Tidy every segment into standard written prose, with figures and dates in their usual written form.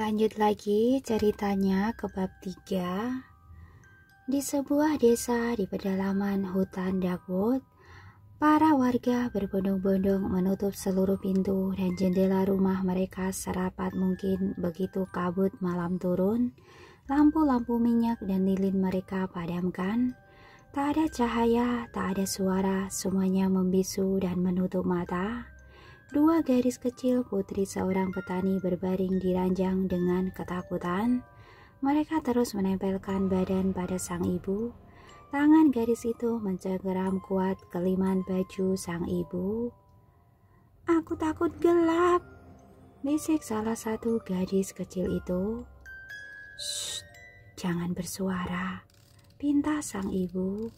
Lanjut lagi ceritanya ke bab 3. Di sebuah desa di pedalaman hutan Dagwood, para warga berbondong-bondong menutup seluruh pintu dan jendela rumah mereka serapat mungkin. Begitu kabut malam turun, lampu-lampu minyak dan lilin mereka padamkan. Tak ada cahaya, tak ada suara, semuanya membisu dan menutup mata. Dua gadis kecil putri seorang petani berbaring di ranjang dengan ketakutan. Mereka terus menempelkan badan pada sang ibu. Tangan gadis itu mencengkeram kuat keliman baju sang ibu. "Aku takut gelap," bisik salah satu gadis kecil itu. "Shh, jangan bersuara," pinta sang ibu.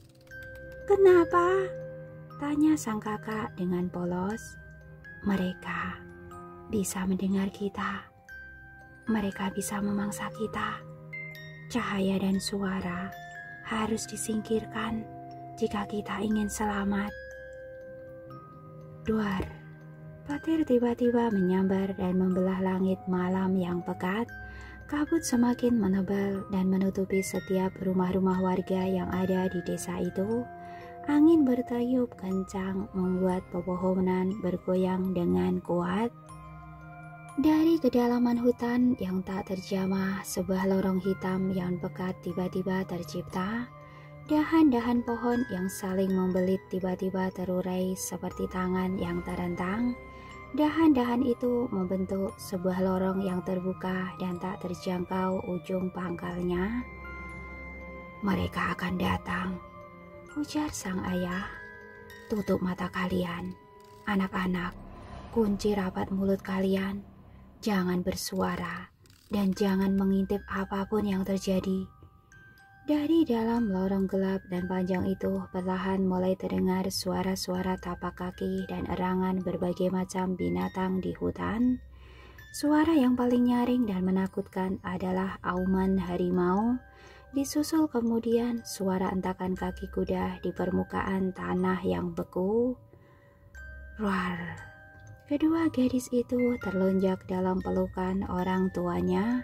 "Kenapa?" tanya sang kakak dengan polos. "Mereka bisa mendengar kita. Mereka bisa memangsa kita. Cahaya dan suara harus disingkirkan jika kita ingin selamat." Duar, petir tiba-tiba menyambar dan membelah langit malam yang pekat. Kabut semakin menebal dan menutupi setiap rumah-rumah warga yang ada di desa itu. Angin bertiup kencang membuat pepohonan bergoyang dengan kuat. Dari kedalaman hutan yang tak terjamah, sebuah lorong hitam yang pekat tiba-tiba tercipta. Dahan-dahan pohon yang saling membelit tiba-tiba terurai seperti tangan yang terentang. Dahan-dahan itu membentuk sebuah lorong yang terbuka dan tak terjangkau ujung pangkalnya. "Mereka akan datang," ujar sang ayah. "Tutup mata kalian, anak-anak, kunci rapat mulut kalian, jangan bersuara, dan jangan mengintip apapun yang terjadi." Dari dalam lorong gelap dan panjang itu, perlahan mulai terdengar suara-suara tapak kaki dan erangan berbagai macam binatang di hutan. Suara yang paling nyaring dan menakutkan adalah auman harimau. Disusul kemudian suara entakan kaki kuda di permukaan tanah yang beku. Roar! Kedua gadis itu terlonjak dalam pelukan orang tuanya.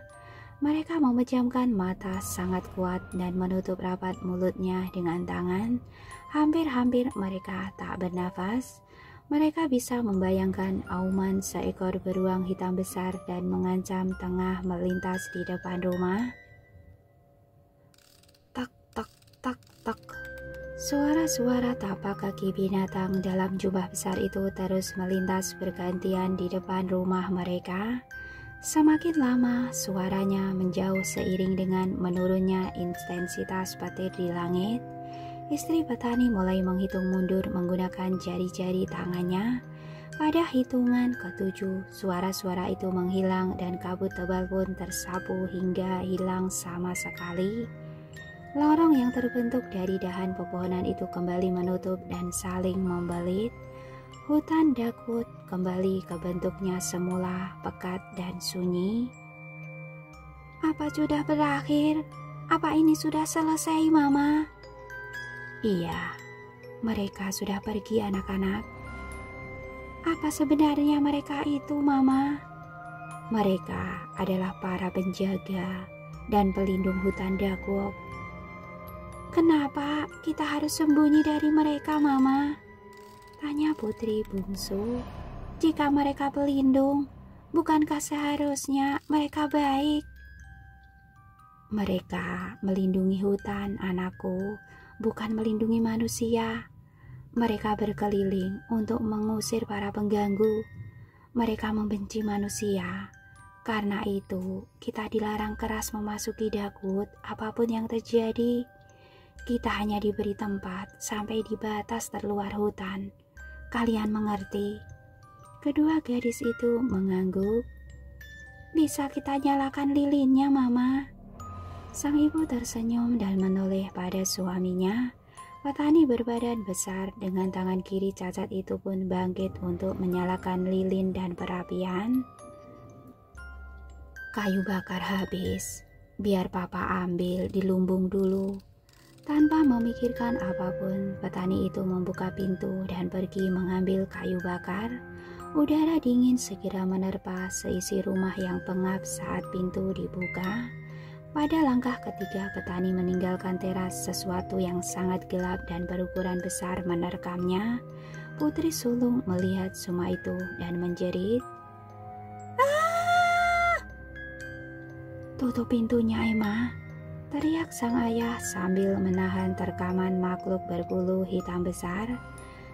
Mereka memejamkan mata sangat kuat dan menutup rapat mulutnya dengan tangan. Hampir-hampir mereka tak bernafas. Mereka bisa membayangkan auman seekor beruang hitam besar dan mengancam tengah melintas di depan rumah. Tak, tak. Suara-suara tapak kaki binatang dalam jumlah besar itu terus melintas bergantian di depan rumah mereka. Semakin lama suaranya menjauh seiring dengan menurunnya intensitas petir di langit. Istri petani mulai menghitung mundur menggunakan jari-jari tangannya. Pada hitungan ke-7, suara-suara itu menghilang dan kabut tebal pun tersapu hingga hilang sama sekali. Lorong yang terbentuk dari dahan pepohonan itu kembali menutup dan saling membelit. Hutan Dagwood kembali ke bentuknya semula, pekat dan sunyi. "Apa sudah berakhir? Apa ini sudah selesai, Mama?" "Iya, mereka sudah pergi, anak-anak." "Apa sebenarnya mereka itu, Mama?" "Mereka adalah para penjaga dan pelindung hutan Dagwood." "Kenapa kita harus sembunyi dari mereka, Mama?" tanya putri bungsu. "Jika mereka pelindung, bukankah seharusnya mereka baik?" "Mereka melindungi hutan, anakku, bukan melindungi manusia. Mereka berkeliling untuk mengusir para pengganggu. Mereka membenci manusia. Karena itu, kita dilarang keras memasuki Dagwood apapun yang terjadi. Kita hanya diberi tempat sampai di batas terluar hutan. Kalian mengerti?" Kedua gadis itu mengangguk. "Bisa kita nyalakan lilinnya, Mama?" Sang ibu tersenyum dan menoleh pada suaminya. Petani berbadan besar dengan tangan kiri cacat itu pun bangkit untuk menyalakan lilin dan perapian. "Kayu bakar habis, biar Papa ambil di lumbung dulu." Tanpa memikirkan apapun, petani itu membuka pintu dan pergi mengambil kayu bakar. Udara dingin segera menerpa seisi rumah yang pengap saat pintu dibuka. Pada langkah ketiga, petani meninggalkan teras. Sesuatu yang sangat gelap dan berukuran besar menerkamnya. Putri sulung melihat semua itu dan menjerit, "Ah!" "Tutup pintunya, Emma," teriak sang ayah sambil menahan terkaman makhluk berbulu hitam besar.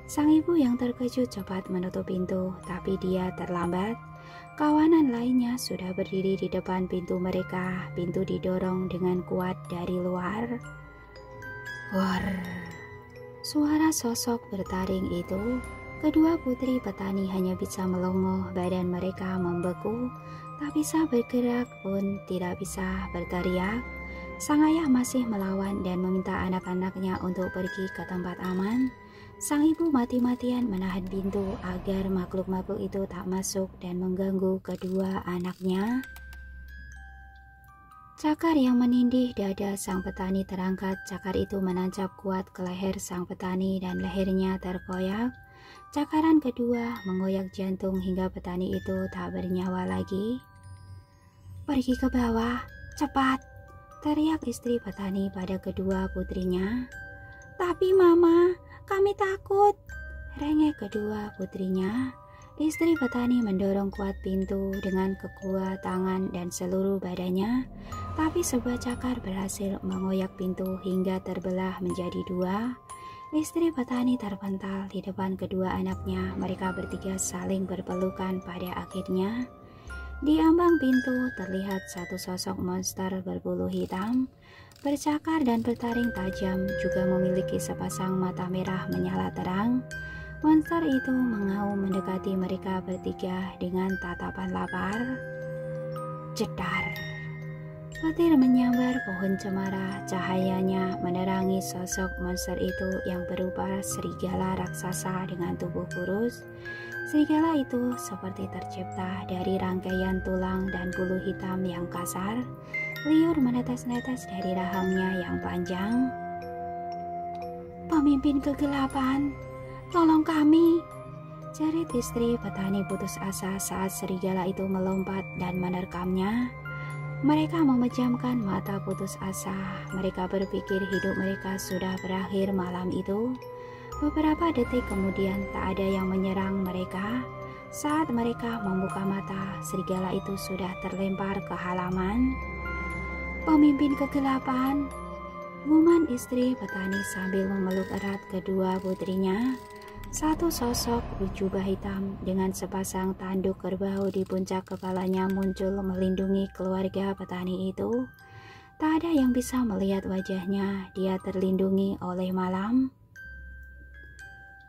Sang ibu yang terkejut cepat menutup pintu, tapi dia terlambat. Kawanan lainnya sudah berdiri di depan pintu mereka. Pintu didorong dengan kuat dari luar. War! Suara sosok bertaring itu. Kedua putri petani hanya bisa melongo, badan mereka membeku. Tak bisa bergerak pun tidak bisa berteriak. Sang ayah masih melawan dan meminta anak-anaknya untuk pergi ke tempat aman. Sang ibu mati-matian menahan pintu agar makhluk-makhluk itu tak masuk dan mengganggu kedua anaknya. Cakar yang menindih dada sang petani terangkat. Cakar itu menancap kuat ke leher sang petani dan lehernya terkoyak. Cakaran kedua mengoyak jantung hingga petani itu tak bernyawa lagi. "Pergi ke bawah, cepat!" teriak istri petani pada kedua putrinya. "Tapi mama, kami takut," rengek kedua putrinya. Istri petani mendorong kuat pintu dengan kekuatan tangan dan seluruh badannya, tapi sebuah cakar berhasil mengoyak pintu hingga terbelah menjadi dua. Istri petani terpental di depan kedua anaknya. Mereka bertiga saling berpelukan pada akhirnya. Di ambang pintu terlihat satu sosok monster berbulu hitam, bercakar dan bertaring tajam, juga memiliki sepasang mata merah menyala terang. Monster itu mengaum mendekati mereka bertiga dengan tatapan lapar. Jedar! Petir menyambar pohon cemara. Cahayanya menerangi sosok monster itu yang berupa serigala raksasa dengan tubuh kurus. Serigala itu seperti tercipta dari rangkaian tulang dan bulu hitam yang kasar. Liur menetes-netes dari rahangnya yang panjang. "Pemimpin kegelapan, tolong kami!" jerit istri petani putus asa saat serigala itu melompat dan menerkamnya. Mereka memejamkan mata putus asa. Mereka berpikir hidup mereka sudah berakhir malam itu. Beberapa detik kemudian tak ada yang menyerang mereka. Saat mereka membuka mata, serigala itu sudah terlempar ke halaman. "Pemimpin kegelapan," guman istri petani sambil memeluk erat kedua putrinya. Satu sosok berjubah hitam dengan sepasang tanduk kerbau di puncak kepalanya muncul melindungi keluarga petani itu. Tak ada yang bisa melihat wajahnya. Dia terlindungi oleh malam.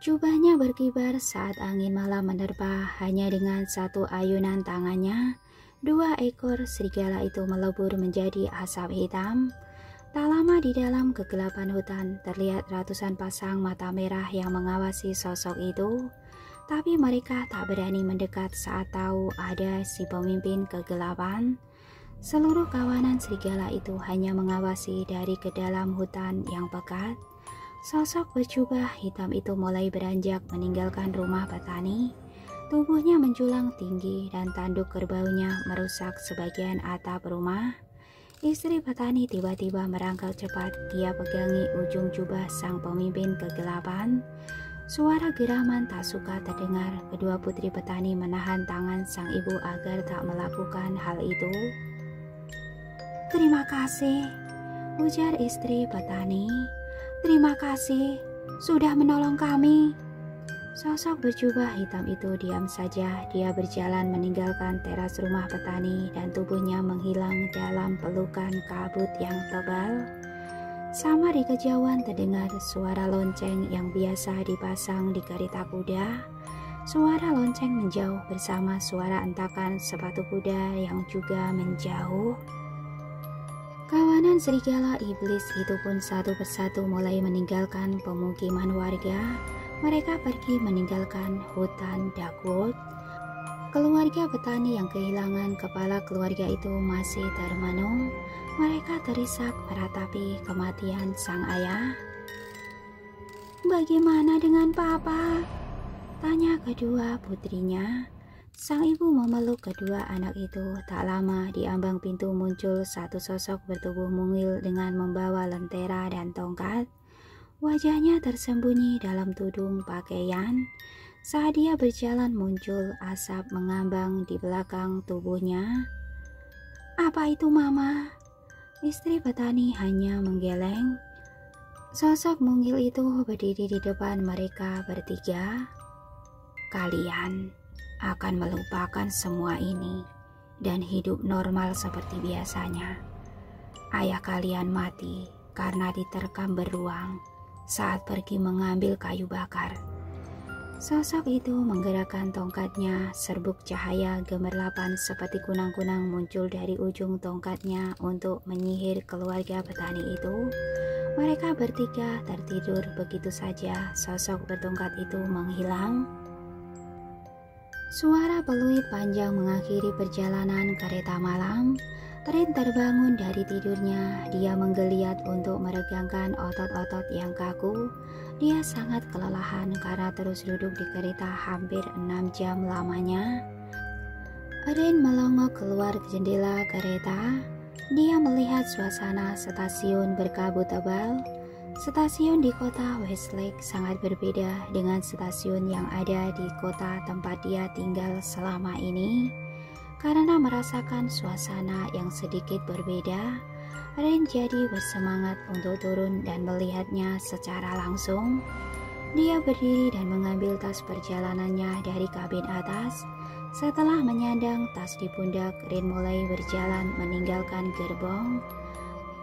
Jubahnya berkibar saat angin malam menerpa. Hanya dengan satu ayunan tangannya, dua ekor serigala itu melebur menjadi asap hitam. Tak lama di dalam kegelapan hutan terlihat ratusan pasang mata merah yang mengawasi sosok itu. Tapi mereka tak berani mendekat saat tahu ada si pemimpin kegelapan. Seluruh kawanan serigala itu hanya mengawasi dari ke dalam hutan yang pekat. Sosok berjubah hitam itu mulai beranjak meninggalkan rumah petani. Tubuhnya menjulang tinggi dan tanduk kerbaunya merusak sebagian atap rumah. Istri petani tiba-tiba merangkak cepat. Dia pegangi ujung jubah sang pemimpin kegelapan. Suara geraman tak suka terdengar. Kedua putri petani menahan tangan sang ibu agar tak melakukan hal itu. "Terima kasih," ujar istri petani. "Terima kasih sudah menolong kami." Sosok berjubah hitam itu diam saja. Dia berjalan meninggalkan teras rumah petani dan tubuhnya menghilang dalam pelukan kabut yang tebal. Samar di kejauhan terdengar suara lonceng yang biasa dipasang di kereta kuda. Suara lonceng menjauh bersama suara entakan sepatu kuda yang juga menjauh. Kawanan serigala iblis itu pun satu persatu mulai meninggalkan pemukiman warga. Mereka pergi meninggalkan hutan Darkwood. Keluarga petani yang kehilangan kepala keluarga itu masih termenung. Mereka terisak meratapi kematian sang ayah. "Bagaimana dengan Papa?" Tanya kedua putrinya. Sang ibu memeluk kedua anak itu. Tak lama di ambang pintu muncul satu sosok bertubuh mungil dengan membawa lentera dan tongkat. Wajahnya tersembunyi dalam tudung pakaian. Saat dia berjalan muncul asap mengambang di belakang tubuhnya. "Apa itu, Mama?" Istri petani hanya menggeleng. Sosok mungil itu berdiri di depan mereka bertiga. "Kalian akan melupakan semua ini dan hidup normal seperti biasanya. Ayah kalian mati karena diterkam beruang saat pergi mengambil kayu bakar." Sosok itu menggerakkan tongkatnya. Serbuk cahaya gemerlapan seperti kunang-kunang muncul dari ujung tongkatnya untuk menyihir keluarga petani itu. Mereka bertiga tertidur begitu saja. Sosok bertongkat itu menghilang. Suara peluit panjang mengakhiri perjalanan kereta malam. Rin terbangun dari tidurnya. Dia menggeliat untuk meregangkan otot-otot yang kaku. Dia sangat kelelahan karena terus duduk di kereta hampir 6 jam lamanya. Rin melongok keluar jendela kereta. Dia melihat suasana stasiun berkabut tebal. Stasiun di kota Westlake sangat berbeda dengan stasiun yang ada di kota tempat dia tinggal selama ini. Karena merasakan suasana yang sedikit berbeda, Rin jadi bersemangat untuk turun dan melihatnya secara langsung. Dia berdiri dan mengambil tas perjalanannya dari kabin atas. Setelah menyandang tas di pundak, Rin mulai berjalan meninggalkan gerbong.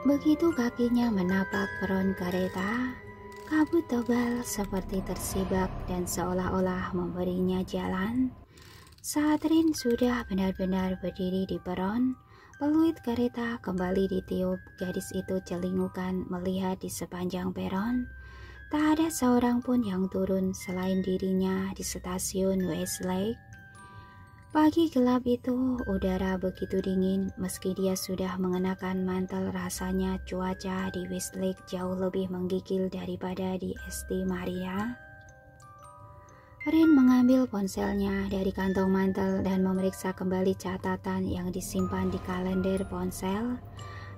Begitu kakinya menapak peron kereta, kabut tebal seperti tersibak dan seolah-olah memberinya jalan. Saat Rin sudah benar-benar berdiri di peron, peluit kereta kembali ditiup. Gadis itu celingukan melihat di sepanjang peron. Tak ada seorang pun yang turun selain dirinya di stasiun Westlake. Pagi gelap itu, udara begitu dingin. Meski dia sudah mengenakan mantel, rasanya cuaca di Westlake jauh lebih menggigil daripada di Esti Maria. Rin mengambil ponselnya dari kantong mantel dan memeriksa kembali catatan yang disimpan di kalender ponsel.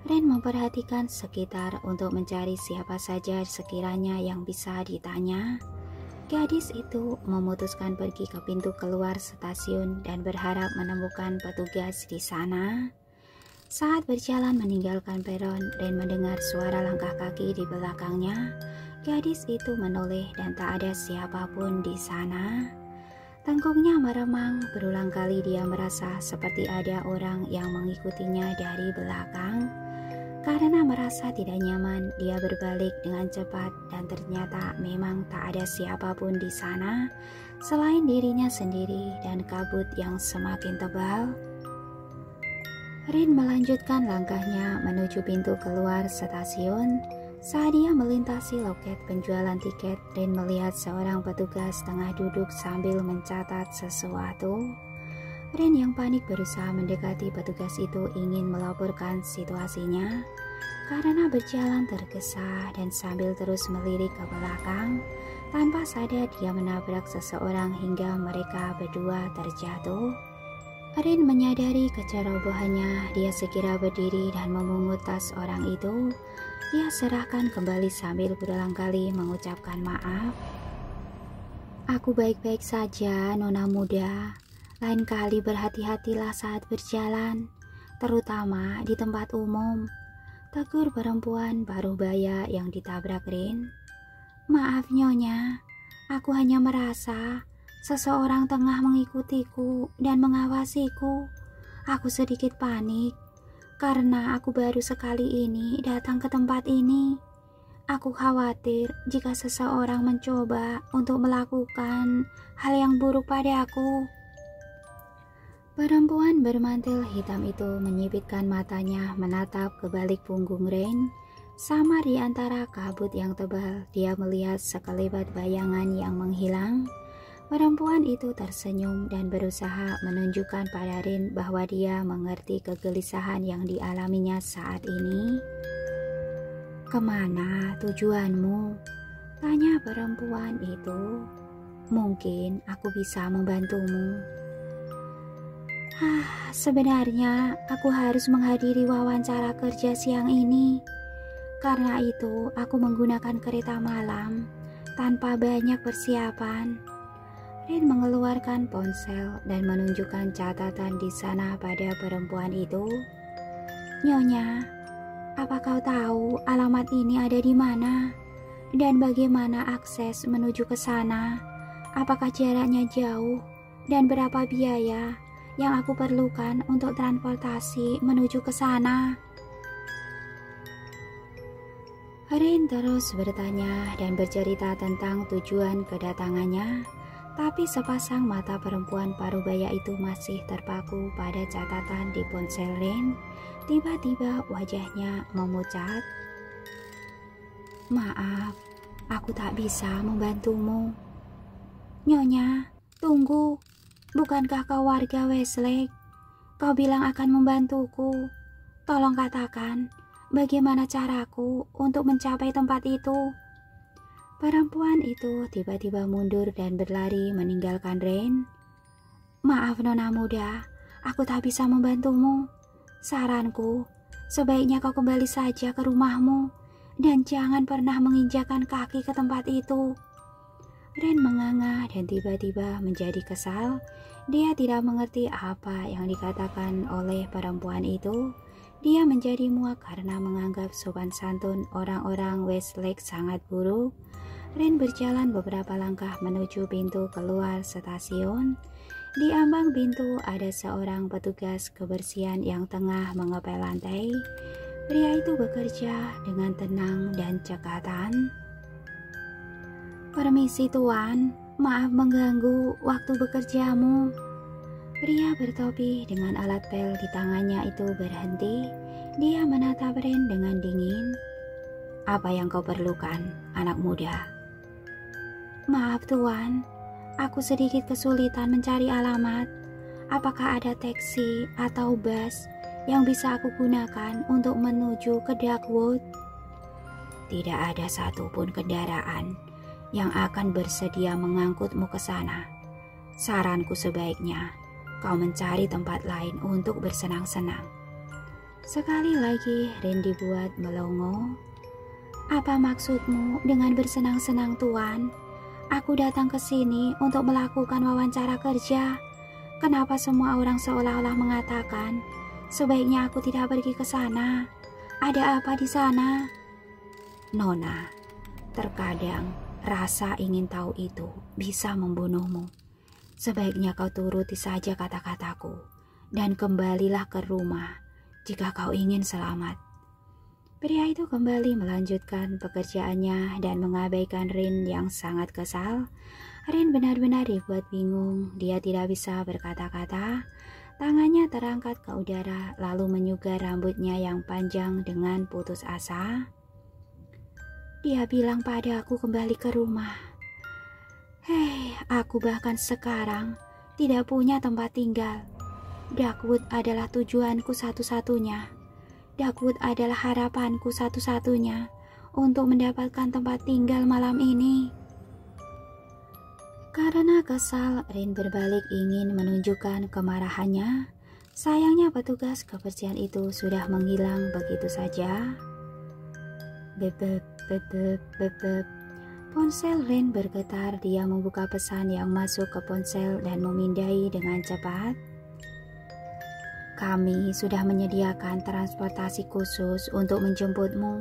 Rin memperhatikan sekitar untuk mencari siapa saja sekiranya yang bisa ditanya. Gadis itu memutuskan pergi ke pintu keluar stasiun dan berharap menemukan petugas di sana. Saat berjalan meninggalkan peron, Rin mendengar suara langkah kaki di belakangnya. Gadis itu menoleh dan tak ada siapapun di sana. Tengkuknya meremang, berulang kali dia merasa seperti ada orang yang mengikutinya dari belakang. Karena merasa tidak nyaman, dia berbalik dengan cepat dan ternyata memang tak ada siapapun di sana selain dirinya sendiri dan kabut yang semakin tebal. Rin melanjutkan langkahnya menuju pintu keluar stasiun. Saat dia melintasi loket penjualan tiket, Rin melihat seorang petugas tengah duduk sambil mencatat sesuatu. Rin yang panik berusaha mendekati petugas itu ingin melaporkan situasinya. Karena berjalan tergesa dan sambil terus melirik ke belakang, tanpa sadar dia menabrak seseorang hingga mereka berdua terjatuh. Rin menyadari kecerobohannya. Dia segera berdiri dan memungut tas orang itu. Dia serahkan kembali sambil berulang kali mengucapkan maaf. "Aku baik-baik saja, Nona muda. Lain kali berhati-hatilah saat berjalan, terutama di tempat umum," tegur perempuan parubaya yang ditabrak Rin. "Maaf Nyonya, aku hanya merasa seseorang tengah mengikutiku dan mengawasiku. Aku sedikit panik karena aku baru sekali ini datang ke tempat ini. Aku khawatir jika seseorang mencoba untuk melakukan hal yang buruk padaku." Perempuan bermantel hitam itu menyipitkan matanya menatap ke balik punggung Rin. Samar di antara kabut yang tebal, dia melihat sekelebat bayangan yang menghilang. Perempuan itu tersenyum dan berusaha menunjukkan pada Rin bahwa dia mengerti kegelisahan yang dialaminya saat ini. "Kemana tujuanmu?" tanya perempuan itu. Mungkin aku bisa membantumu. Sebenarnya aku harus menghadiri wawancara kerja siang ini. Karena itu aku menggunakan kereta malam tanpa banyak persiapan. Rin mengeluarkan ponsel dan menunjukkan catatan di sana pada perempuan itu. Nyonya, apa kau tahu alamat ini ada di mana? Dan bagaimana akses menuju ke sana? Apakah jaraknya jauh? Dan berapa biaya yang aku perlukan untuk transportasi menuju ke sana? Rin terus bertanya dan bercerita tentang tujuan kedatangannya, tapi sepasang mata perempuan parubaya itu masih terpaku pada catatan di ponsel Rin. Tiba-tiba wajahnya memucat. Maaf, aku tak bisa membantumu. Nyonya, tunggu. Bukankah kau warga Westlake? Kau bilang akan membantuku. Tolong katakan, bagaimana caraku untuk mencapai tempat itu? Perempuan itu tiba-tiba mundur dan berlari meninggalkan Rin. Maaf nona muda, aku tak bisa membantumu. Saranku, sebaiknya kau kembali saja ke rumahmu dan jangan pernah menginjakan kaki ke tempat itu. Rin menganga dan tiba-tiba menjadi kesal. Dia tidak mengerti apa yang dikatakan oleh perempuan itu. Dia menjadi muak karena menganggap sopan santun orang-orang Westlake sangat buruk. Rin berjalan beberapa langkah menuju pintu keluar stasiun. Di ambang pintu ada seorang petugas kebersihan yang tengah mengepel lantai. Pria itu bekerja dengan tenang dan cekatan. Permisi tuan, maaf mengganggu waktu bekerjamu. Pria bertopi dengan alat pel di tangannya itu berhenti. Dia menatap Rin dengan dingin. Apa yang kau perlukan, anak muda? Maaf tuan, aku sedikit kesulitan mencari alamat. Apakah ada taksi atau bus yang bisa aku gunakan untuk menuju ke Darkwood? Tidak ada satupun kendaraan yang akan bersedia mengangkutmu ke sana. Saranku sebaiknya kau mencari tempat lain untuk bersenang-senang. Sekali lagi Rin dibuat melongo. Apa maksudmu dengan bersenang-senang tuan? Aku datang ke sini untuk melakukan wawancara kerja. Kenapa semua orang seolah-olah mengatakan sebaiknya aku tidak pergi ke sana? Ada apa di sana? Nona, terkadang rasa ingin tahu itu bisa membunuhmu. Sebaiknya kau turuti saja kata-kataku dan kembalilah ke rumah jika kau ingin selamat. Pria itu kembali melanjutkan pekerjaannya dan mengabaikan Rin yang sangat kesal. Rin benar-benar dibuat bingung. Dia tidak bisa berkata-kata. Tangannya terangkat ke udara lalu menyugar rambutnya yang panjang dengan putus asa. Dia bilang padaku kembali ke rumah. Hei, aku bahkan sekarang tidak punya tempat tinggal. Darkwood adalah tujuanku satu-satunya. Darkwood adalah harapanku satu-satunya untuk mendapatkan tempat tinggal malam ini. Karena kesal, Rin berbalik ingin menunjukkan kemarahannya. Sayangnya petugas kebersihan itu sudah menghilang begitu saja. Bebek, bebek, bebek. Ponsel Rin bergetar. Dia membuka pesan yang masuk ke ponsel dan memindai dengan cepat. Kami sudah menyediakan transportasi khusus untuk menjemputmu.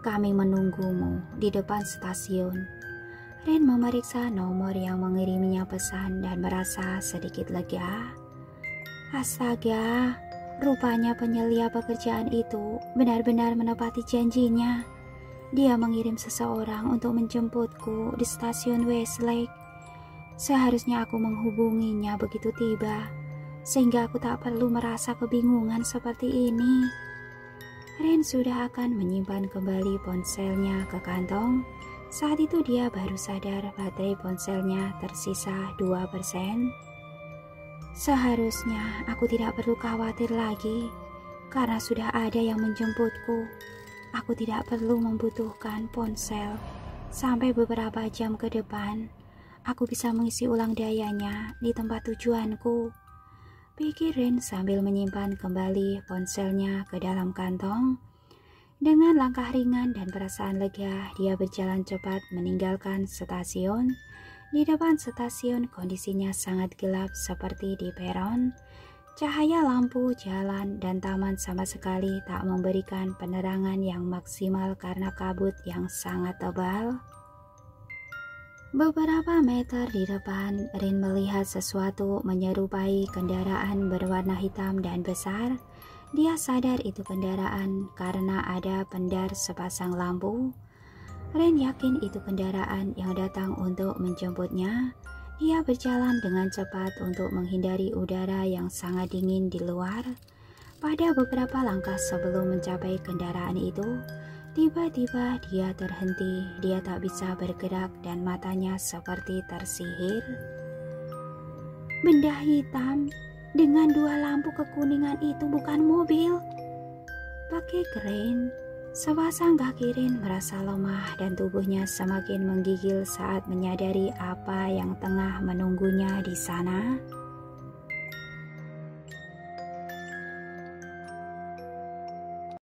Kami menunggumu di depan stasiun. Rin memeriksa nomor yang mengiriminya pesan dan merasa sedikit lega. Astaga, rupanya penyelia pekerjaan itu benar-benar menepati janjinya. Dia mengirim seseorang untuk menjemputku di stasiun Westlake. Seharusnya aku menghubunginya begitu tiba, sehingga aku tak perlu merasa kebingungan seperti ini. Rin sudah akan menyimpan kembali ponselnya ke kantong. Saat itu dia baru sadar baterai ponselnya tersisa 2%. Seharusnya aku tidak perlu khawatir lagi, karena sudah ada yang menjemputku. Aku tidak perlu membutuhkan ponsel sampai beberapa jam ke depan. aku bisa mengisi ulang dayanya di tempat tujuanku, pikir Ren sambil menyimpan kembali ponselnya ke dalam kantong. Dengan langkah ringan dan perasaan lega, dia berjalan cepat meninggalkan stasiun. Di depan stasiun kondisinya sangat gelap seperti di peron. Cahaya lampu jalan dan taman sama sekali tak memberikan penerangan yang maksimal karena kabut yang sangat tebal. Beberapa meter di depan, Rin melihat sesuatu menyerupai kendaraan berwarna hitam dan besar. Dia sadar itu kendaraan karena ada pendar sepasang lampu. Ren yakin itu kendaraan yang datang untuk menjemputnya. Dia berjalan dengan cepat untuk menghindari udara yang sangat dingin di luar. Pada beberapa langkah sebelum mencapai kendaraan itu, tiba-tiba dia terhenti. Dia tak bisa bergerak dan matanya seperti tersihir. Benda hitam dengan 2 lampu kekuningan itu bukan mobil, pakai Ren. Sepasang kaki Ren merasa lemah dan tubuhnya semakin menggigil saat menyadari apa yang tengah menunggunya di sana.